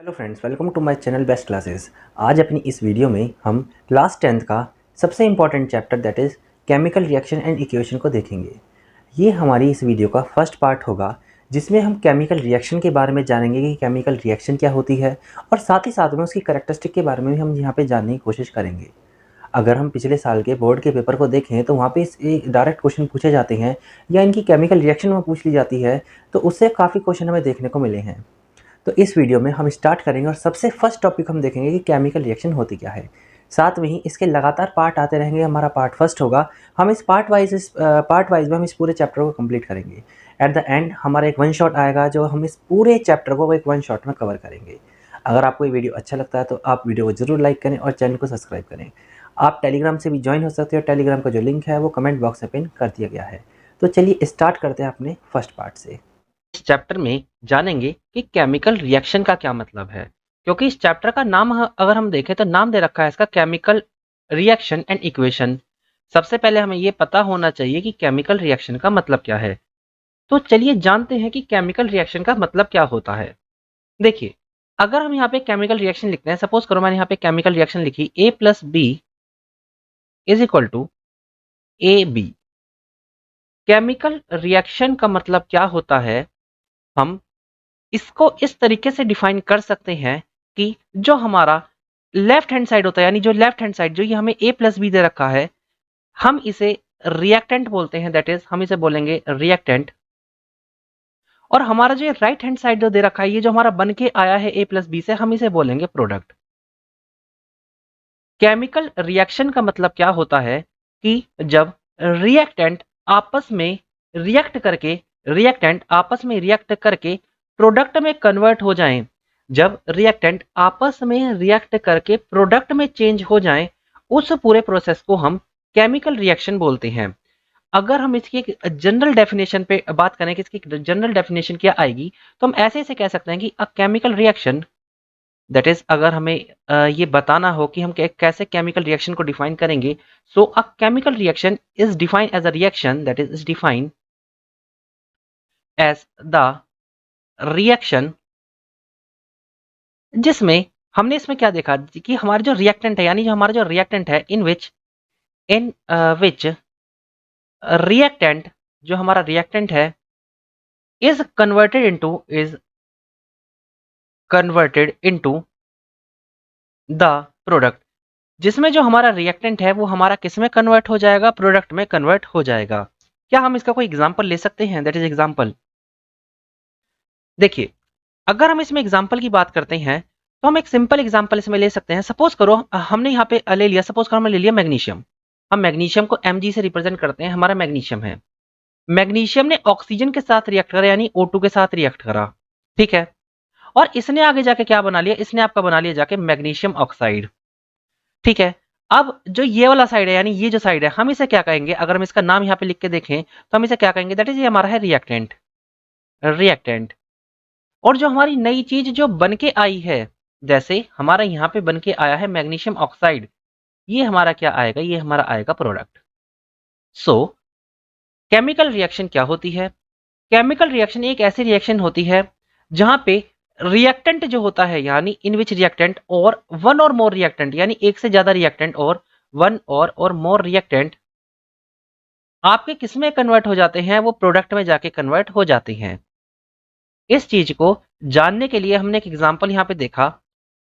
Hello friends, welcome to my channel best classes. आज अपनी इस वीडियो में हम क्लास 10th का सबसे important chapter that is chemical reaction and equation को देखेंगे। ये हमारी इस वीडियो का फर्स्ट पार्ट होगा जिसमें हम केमिकल रिएक्शन के बारे में जानेंगे कि केमिकल रिएक्शन क्या होती है और साथ ही साथ में उसकी करैक्टरिस्टिक के बारे में भी हम यहाँ पे जानने की कोशिश करेंगे। अगर हम पिछले साल के बोर्ड के पेपर को देखें तो वहाँ पे डायरेक्ट क्वेश्चन पूछे जाते हैं या इनकी केमिकल रिएक्शन में पूछ ली जाती है, तो उससे काफ़ी क्वेश्चन हमें देखने को मिले हैं। तो इस वीडियो में हम स्टार्ट करेंगे और सबसे फर्स्ट टॉपिक हम देखेंगे कि केमिकल रिएक्शन होती क्या है। साथ में ही इसके लगातार पार्ट आते रहेंगे। हमारा पार्ट फर्स्ट होगा, हम इस पार्ट वाइज में हम इस पूरे चैप्टर को कंप्लीट करेंगे। एट द एंड हमारा एक वन शॉट आएगा जो हम इस पूरे चैप्टर को एक वन शॉट में कवर करेंगे। अगर आपको ये वीडियो अच्छा लगता है तो आप वीडियो को ज़रूर लाइक करें और चैनल को सब्सक्राइब करें। आप टेलीग्राम से भी ज्वाइन हो सकते हो। टेलीग्राम का जो लिंक है वो कमेंट बॉक्स में पिन कर दिया गया है। तो चलिए स्टार्ट करते हैं अपने फर्स्ट पार्ट से। इस चैप्टर में जानेंगे कि केमिकल रिएक्शन का क्या मतलब है, क्योंकि इस चैप्टर का नाम अगर हम देखें तो नाम दे रखा है इसका केमिकल रिएक्शन एंड इक्वेशन। सबसे पहले हमें ये पता होना चाहिए कि केमिकल रिएक्शन का मतलब क्या है। तो चलिए जानते हैं कि केमिकल रिएक्शन का मतलब क्या होता है। देखिए, अगर हम यहाँ पे केमिकल रिएक्शन लिखते हैं, सपोज करो मैंने यहाँ पे केमिकल रिएक्शन लिखी A+B is equal to AB। Chemical reaction का मतलब क्या होता है, हम इसको इस तरीके से डिफाइन कर सकते हैं कि जो हमारा लेफ्ट हैंड साइड होता है, यानी जो लेफ्ट हैंड साइड जो ये हमें A+B दे रखा है, हम इसे रिएक्टेंट बोलते हैं। दैट इज हम इसे बोलेंगे रिएक्टेंट। और हमारा जो राइट हैंड साइड जो दे रखा है, ये जो हमारा बन के आया है A+B से, हम इसे बोलेंगे प्रोडक्ट। केमिकल रिएक्शन का मतलब क्या होता है कि जब रिएक्टेंट आपस में रिएक्ट करके प्रोडक्ट में कन्वर्ट हो जाएं, जब रिएक्टेंट आपस में रिएक्ट करके प्रोडक्ट में चेंज हो जाएं, उस पूरे प्रोसेस को हम केमिकल रिएक्शन बोलते हैं। अगर हम इसकी एक जनरल डेफिनेशन पे बात करें कि इसकी जनरल डेफिनेशन क्या आएगी, तो हम ऐसे ऐसे कह सकते हैं कि अ केमिकल रिएक्शन, दैट इज अगर हमें ये बताना हो कि हम कैसे केमिकल रिएक्शन को डिफाइन करेंगे, so a chemical reaction is defined as a reaction that is defined as the reaction जिसमें हमने इसमें क्या देखा कि हमारा जो रिएक्टेंट है, यानी जो हमारा जो रिएक्टेंट है इन विच रिएक्टेंट, जो हमारा रिएक्टेंट है is converted into the product, जिसमें जो हमारा रिएक्टेंट है वो हमारा किस में कन्वर्ट हो जाएगा, प्रोडक्ट में कन्वर्ट हो जाएगा। क्या हम इसका कोई एग्जांपल ले सकते हैं? That is example. देखिए, अगर हम इसमें एग्जांपल की बात करते हैं तो हम एक सिंपल एग्जांपल इसमें ले सकते हैं। सपोज करो हमने यहाँ पे ले लिया, सपोज करो हमने ले लिया मैग्नीशियम। हम मैग्नीशियम को Mg से रिप्रेजेंट करते हैं, हमारा मैग्नीशियम है। मैग्नीशियम ने ऑक्सीजन के साथ रिएक्ट करा, यानी O2 के साथ रिएक्ट करा, ठीक है। और इसने आगे जाके क्या बना लिया, इसने आपका बना लिया जाके मैग्नीशियम ऑक्साइड, ठीक है। अब जो ये वाला साइड है, यानी ये जो साइड है, हम इसे क्या कहेंगे? अगर हम इसका नाम यहाँ पे लिख के देखें तो हम इसे क्या कहेंगे? दैट इज ये हमारा है रिएक्टेंट, रिएक्टेंट। और जो हमारी नई चीज जो बन के आई है, जैसे हमारा यहाँ पे बन के आया है मैग्नीशियम ऑक्साइड, ये हमारा क्या आएगा? ये हमारा आएगा प्रोडक्ट। सो केमिकल रिएक्शन क्या होती है? केमिकल रिएक्शन एक ऐसी रिएक्शन होती है जहां पे रिएक्टेंट जो होता है, यानी इन विच रिएक्टेंट और वन और मोर रिएक्टेंट, यानी एक से ज्यादा रिएक्टेंट और वन और मोर रिएक्टेंट आपके किस में कन्वर्ट हो जाते हैं? वो प्रोडक्ट में जाके कन्वर्ट हो जाते हैं। इस चीज को जानने के लिए हमने एक एग्जांपल यहाँ पे देखा।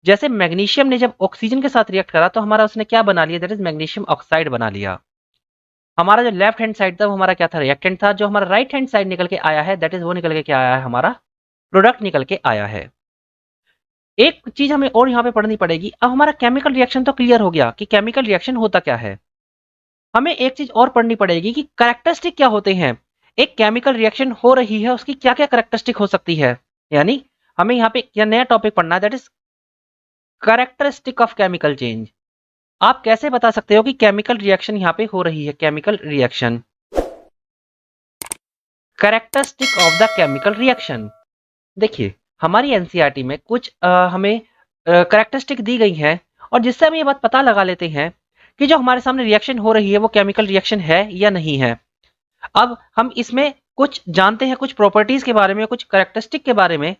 जैसे मैग्नीशियम ने जब ऑक्सीजन के साथ रिएक्ट करा तो हमारा उसने क्या बना लिया? दैट इज मैग्नीशियम ऑक्साइड बना लिया। हमारा जो लेफ्ट हैंड साइड था वो हमारा क्या था? रिएक्टेंट था। जो हमारा राइट हैंड साइड निकल के आया है, दैट इज वो निकल के क्या आया है? हमारा प्रोडक्ट निकल के आया है। एक चीज हमें और यहाँ पे पढ़नी पड़ेगी। अब हमारा केमिकल रिएक्शन तो क्लियर हो गया कि केमिकल रिएक्शन होता क्या है। हमें एक चीज और पढ़नी पड़ेगी कि कैरेक्टरिस्टिक क्या होते हैं। एक केमिकल रिएक्शन हो रही है, उसकी क्या क्या कैरेक्टरिस्टिक हो सकती है। यानी हमें यहाँ पे क्या नया टॉपिक पढ़ना है, that is characteristic of chemical change. आप कैसे बता सकते हो कि केमिकल रिएक्शन यहाँ पे हो रही है? Chemical reaction, characteristic of the chemical reaction. देखिए, हमारी एनसीईआरटी में कुछ हमें कैरेक्टरिस्टिक दी गई हैं, और जिससे हम ये बात पता लगा लेते हैं कि जो हमारे सामने रिएक्शन हो रही है वो केमिकल रिएक्शन है या नहीं है। अब हम इसमें कुछ जानते हैं, कुछ प्रॉपर्टीज के बारे में, कुछ कैरेक्टरिस्टिक के बारे में,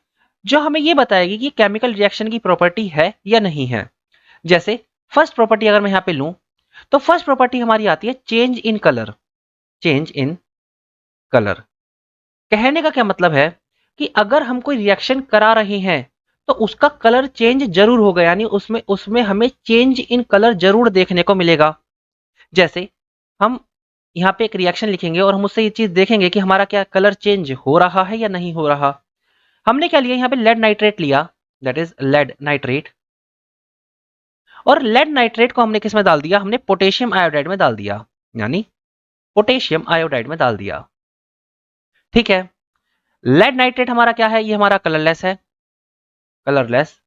जो हमें ये बताएगी कि केमिकल रिएक्शन की प्रॉपर्टी है या नहीं है। जैसे फर्स्ट प्रॉपर्टी अगर मैं यहां पे लूं तो फर्स्ट प्रॉपर्टी हमारी आती है change in colour. Change in colour कहने का क्या मतलब है कि अगर हम कोई रिएक्शन करा रहे हैं तो उसका कलर चेंज जरूर होगा, यानी उसमें उसमें हमें चेंज इन कलर जरूर देखने को मिलेगा। जैसे हम यहाँ पे एक रिएक्शन लिखेंगे और हम उससे ये चीज देखेंगे कि हमारा क्या कलर चेंज हो रहा है या नहीं हो रहा। हमने क्या लिया यहाँ पे लेड नाइट्रेट लिया, दैट इज लेड नाइट्रेट, और लेड नाइट्रेट को हमने किस में डाल दिया, हमने पोटेशियम आयोडाइड में डाल दिया, यानी पोटेशियम आयोडाइड में डाल दिया। ठीक है, लेड नाइट्रेट हमारा क्या है, ये हमारा कलरलेस है, कलरलेस,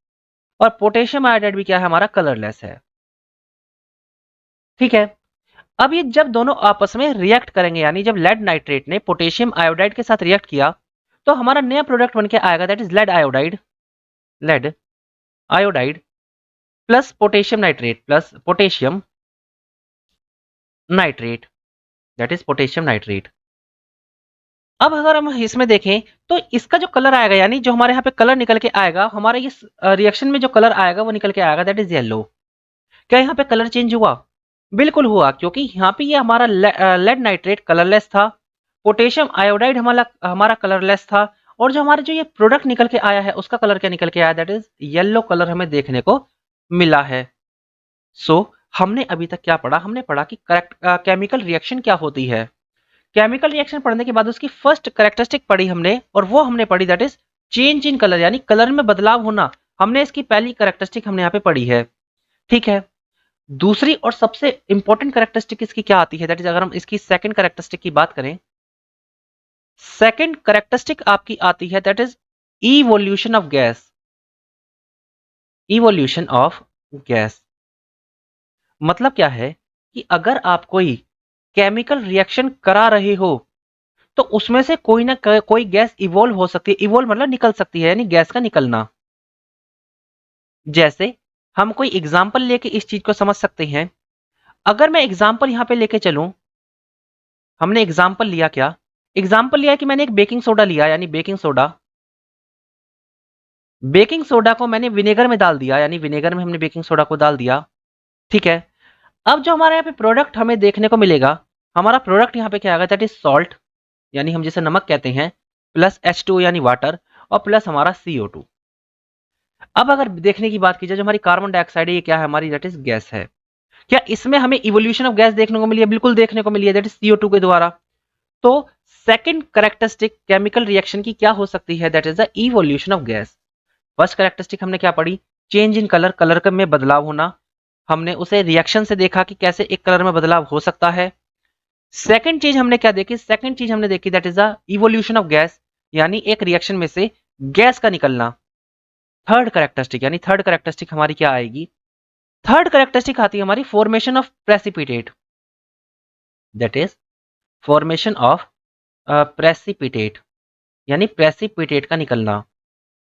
और पोटेशियम आयोडाइड भी क्या है, हमारा कलरलेस है। ठीक है, अब ये जब दोनों आपस में रिएक्ट करेंगे, यानी जब लेड नाइट्रेट ने पोटेशियम आयोडाइड के साथ रिएक्ट किया तो हमारा नया प्रोडक्ट बनके आएगा, that is lead iodide, lead iodide plus potassium nitrate plus potassium nitrate, that is potassium nitrate. अब अगर हम इसमें देखें तो इसका जो कलर आएगा, यानी जो हमारे यहाँ पे कलर निकल के आएगा, हमारे इस रिएक्शन में जो कलर आएगा वो निकल के आएगा, दैट इज येलो। क्या यहाँ पे कलर चेंज हुआ? बिल्कुल हुआ, क्योंकि यहाँ पे ये हमारा लेड नाइट्रेट कलरलेस था, पोटेशियम आयोडाइड हमारा हमारा कलरलेस था, और जो ये प्रोडक्ट निकल के आया है उसका कलर क्या निकल के आया, दैट इज येलो कलर हमें देखने को मिला है। सो हमने अभी तक क्या पढ़ा, हमने पढ़ा कि केमिकल रिएक्शन क्या होती है। केमिकल रिएक्शन पढ़ने के बाद उसकी फर्स्ट कैरेक्टरिस्टिक पढ़ी हमने, और वो हमने पढ़ी that is change in colour, यानी कलर में बदलाव होना। हमने इसकी पहली कैरेक्टरिस्टिक हमने यहाँ पे पढ़ी है। ठीक है, दूसरी और सबसे इंपॉर्टेंट कैरेक्टरिस्टिक इसकी क्या आती है, दैट इज अगर हम इसकी सेकंड कैरेक्टरिस्टिक की बात करें, सेकंड कैरेक्टरिस्टिक आपकी आती है that is evolution of gas. Evolution of gas मतलब क्या है कि अगर आप कोई केमिकल रिएक्शन करा रहे हो तो उसमें से कोई ना कोई गैस इवोल्व हो सकती है। इवोल्व मतलब निकल सकती है, यानी गैस का निकलना। जैसे हम कोई एग्जाम्पल लेके इस चीज को समझ सकते हैं। अगर मैं एग्जाम्पल यहां पे लेके चलूं, हमने एग्जाम्पल लिया क्या, एग्जाम्पल लिया कि मैंने एक बेकिंग सोडा लिया, यानी बेकिंग सोडा, बेकिंग सोडा को मैंने विनेगर में डाल दिया, यानी विनेगर में हमने बेकिंग सोडा को डाल दिया। ठीक है, अब जो हमारे यहाँ पे प्रोडक्ट हमें देखने को मिलेगा, हमारा प्रोडक्ट यहाँ पे क्या आएगा, दैट इज सॉल्ट, यानी हम जिसे नमक कहते हैं, प्लस H2 यानी वाटर, और प्लस हमारा CO2। अब अगर देखने की बात की जाए, जो हमारी कार्बन डाइऑक्साइड है ये क्या है, हमारी दैट इज गैस है। क्या इसमें हमें इवोल्यूशन ऑफ गैस देखने को मिली है? बिल्कुल देखने को मिली है, दैट इज CO2 के द्वारा। तो सेकंड कैरेक्टरिस्टिक केमिकल रिएक्शन की क्या हो सकती है, that is the evolution of gas. First characteristic हमने क्या पढ़ी, चेंज इन कलर, कलर में बदलाव होना। हमने उसे रिएक्शन से देखा कि कैसे एक कलर में बदलाव हो सकता है। सेकंड चीज हमने क्या देखी, सेकंड चीज हमने देखी that is the evolution of gas, यानी एक रिएक्शन में से गैस का निकलना। थर्ड कैरेक्टरिस्टिक, यानी थर्ड कैरेक्टरिस्टिक हमारी क्या आएगी, थर्ड कैरेक्टरिस्टिक आती है हमारी formation of precipitate, that is formation of precipitate, यानी प्रेसिपिटेट का निकलना।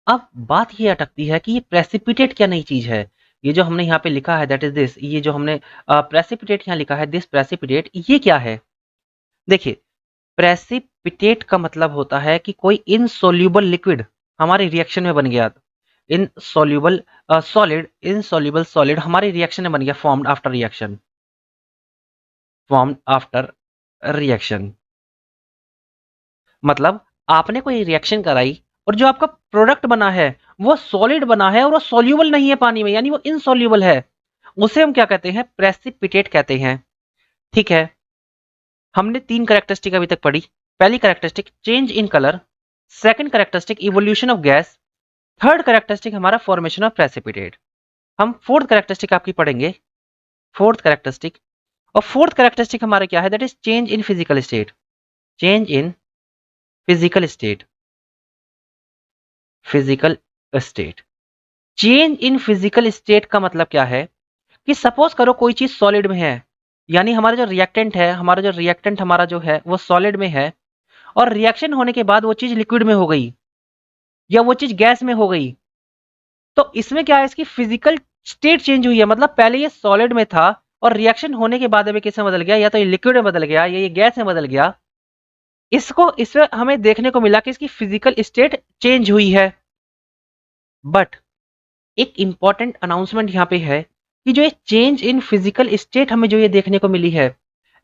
अब बात ये अटकती है कि ये प्रेसिपिटेट क्या नई चीज है। ये जो हमने यहाँ पे लिखा है दैट इज दिस, ये जो हमने प्रेसिपिटेट यहाँ लिखा है, दिस प्रेसिपिटेट, ये क्या है? देखिए, प्रेसिपिटेट का मतलब होता है कि कोई इनसोल्यूबल लिक्विड हमारे रिएक्शन में बन गया। इनसोल्यूबल सॉलिड, इनसोल्यूबल सॉलिड हमारे रिएक्शन में बन गया, formed after reaction, formed after reaction. मतलब आपने कोई रिएक्शन कराई और जो आपका प्रोडक्ट बना है वो सॉलिड बना है और वो सॉल्यूबल नहीं है पानी में, यानी वो इनसॉल्यूबल है, उसे हम क्या कहते हैं, प्रेसिपिटेट कहते हैं। ठीक है, हमने तीन कैरेक्टरिस्टिक अभी तक पढ़ी। पहली characteristic change in colour, second characteristic evolution of gas, third characteristic हमारा फॉर्मेशन ऑफ प्रेसिपिटेट। हम फोर्थ कैरेक्टरिस्टिक आपकी पढ़ेंगे, फोर्थ कैरेक्टरिस्टिक, और फोर्थ कैरेक्टरिस्टिक हमारा क्या है, that is change in physical state, change in physical state, physical state. Change in physical state का मतलब क्या है कि सपोज करो कोई चीज सॉलिड में है, यानी हमारा जो रिएक्टेंट है, हमारा जो है वो सॉलिड में है, और रिएक्शन होने के बाद वो चीज लिक्विड में हो गई या वो चीज गैस में हो गई, तो इसमें क्या है, इसकी फिजिकल स्टेट चेंज हुई है। मतलब पहले ये सॉलिड में था और रिएक्शन होने के बाद अभी किस में बदल गया, या तो ये लिक्विड में बदल गया या ये गैस में बदल गया। इसमें हमें देखने को मिला कि इसकी फिजिकल स्टेट चेंज हुई है। बट एक इंपॉर्टेंट अनाउंसमेंट यहाँ पे है कि जो ये चेंज इन फिजिकल स्टेट हमें जो ये देखने को मिली है,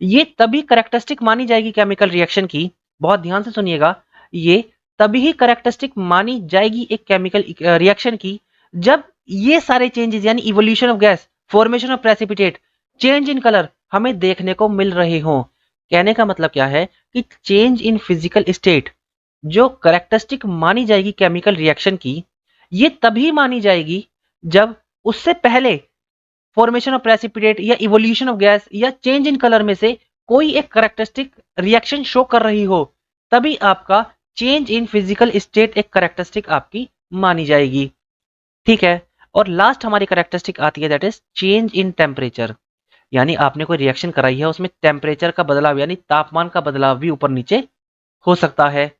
ये तभी करेक्टरिस्टिक मानी जाएगी केमिकल रिएक्शन की। बहुत ध्यान से सुनिएगा, ये तभी ही करेक्टरिस्टिक मानी जाएगी एक केमिकल रिएक्शन की जब ये सारे चेंजेस यानी evolution of gas, formation of precipitate, change in colour हमें देखने को मिल रहे हों। कहने का मतलब क्या है कि चेंज इन फिजिकल स्टेट जो करेक्टरिस्टिक मानी जाएगी केमिकल रिएक्शन की, ये तभी मानी जाएगी जब उससे पहले फॉर्मेशन ऑफ प्रेसिपिटेट या इवोल्यूशन ऑफ गैस या चेंज इन कलर में से कोई एक करेक्टरिस्टिक रिएक्शन शो कर रही हो, तभी आपका चेंज इन फिजिकल स्टेट एक करेक्टरिस्टिक आपकी मानी जाएगी। ठीक है, और लास्ट हमारी करेक्टरिस्टिक आती है that is change in temperature. यानी आपने कोई रिएक्शन कराई है, उसमें टेम्परेचर का बदलाव यानी तापमान का बदलाव भी ऊपर नीचे हो सकता है।